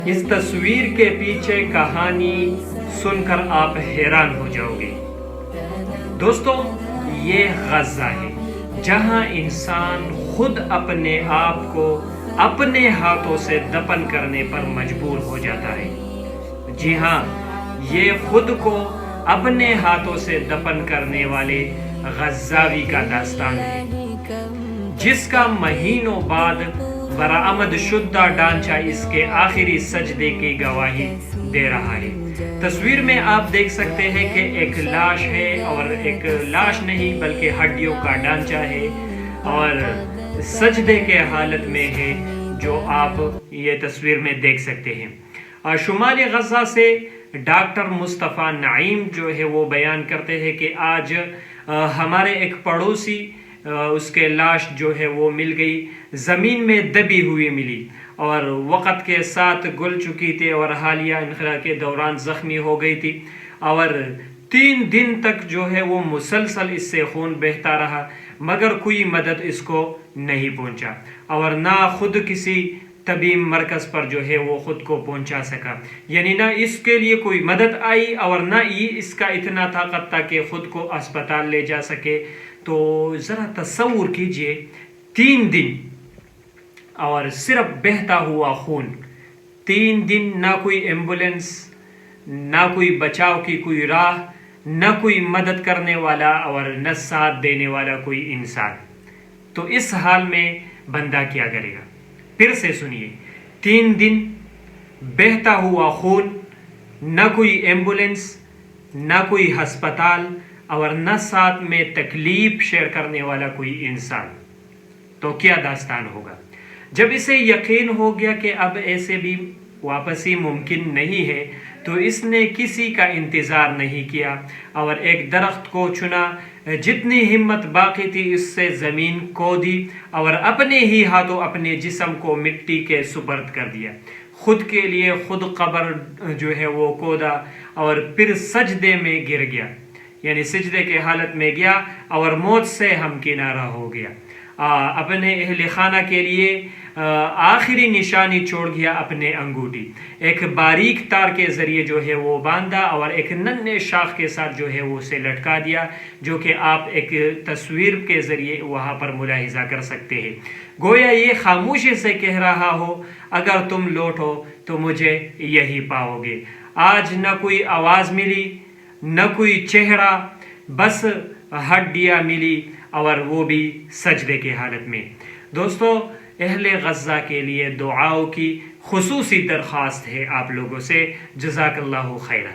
اس تصویر کے پیچھے کہانی سن کر آپ حیران ہو جاؤ گے۔ دوستو، یہ غزہ ہے جہاں انسان خود اپنے آپ کو اپنے ہاتھوں سے دفن کرنے پر مجبور ہو جاتا ہے۔ جی ہاں، یہ خود کو اپنے ہاتھوں سے دفن کرنے والے غزاوی کا داستان ہے، جس کا مہینوں بعد برآمد شدہ ڈھانچہ اس کے آخری سجدے کی گواہی دے رہا ہے۔ تصویر میں آپ دیکھ سکتے ہیں کہ ایک لاش ہے، اور ایک لاش نہیں بلکہ ہڈیوں کا ڈھانچہ ہے، اور سجدے کے حالت میں ہے، جو آپ یہ تصویر میں دیکھ سکتے ہیں۔ شمالی غزہ سے ڈاکٹر مصطفیٰ نعیم جو ہے وہ بیان کرتے ہیں کہ آج ہمارے ایک پڑوسی اس کے لاش جو ہے وہ مل گئی، زمین میں دبی ہوئی ملی، اور وقت کے ساتھ گل چکی تھی اور حالیہ انخلا کے دوران زخمی ہو گئی تھی، اور 3 دن تک جو ہے وہ مسلسل اس سے خون بہتا رہا، مگر کوئی مدد اس کو نہیں پہنچا، اور نہ خود کسی طبی مرکز پر جو ہے وہ خود کو پہنچا سکا، یعنی نہ اس کے لیے کوئی مدد آئی اور نہ یہ اس کا اتنا طاقت تھا کہ خود کو اسپتال لے جا سکے۔ تو ذرا تصور کیجئے 3 دن اور صرف بہتا ہوا خون، 3 دن نہ کوئی ایمبولینس، نہ کوئی بچاؤ کی کوئی راہ، نہ کوئی مدد کرنے والا اور نہ ساتھ دینے والا کوئی انسان۔ تو اس حال میں بندہ کیا کرے گا؟ پھر سے سنیے، 3 دن بہتا ہوا خون، نہ کوئی ایمبولینس، نہ کوئی ہسپتال، اور نہ ساتھ میں تکلیف شیئر کرنے والا کوئی انسان۔ تو کیا داستان ہوگا؟ جب اسے یقین ہو گیا کہ اب ایسے بھی واپسی ممکن نہیں ہے، تو اس نے کسی کا انتظار نہیں کیا اور ایک درخت کو چنا، جتنی ہمت باقی تھی اس سے زمین کھودی اور اپنے ہی ہاتھوں اپنے جسم کو مٹی کے سپرد کر دیا، خود کے لیے خود قبر جو ہے وہ کھودا، اور پھر سجدے میں گر گیا، یعنی سجدے کے حالت میں گیا اور موت سے ہمکنارہ ہو گیا۔ اپنے اہل خانہ کے لیے آخری نشانی چھوڑ گیا اپنے انگوٹھی، ایک باریک تار کے ذریعے جو ہے وہ باندھا اور ایک ننھے شاخ کے ساتھ جو ہے وہ اسے لٹکا دیا، جو کہ آپ ایک تصویر کے ذریعے وہاں پر ملاحظہ کر سکتے ہیں۔ گویا یہ خاموشی سے کہہ رہا ہو، اگر تم لوٹو تو مجھے یہی پاؤ گے۔ آج نہ کوئی آواز ملی، نہ کوئی چہرہ، بس ہڈیاں ملی، اور وہ بھی سجدے کی حالت میں۔ دوستو، اہل غزہ کے لیے دعاؤں کی خصوصی درخواست ہے آپ لوگوں سے۔ جزاک اللہ خیرہ۔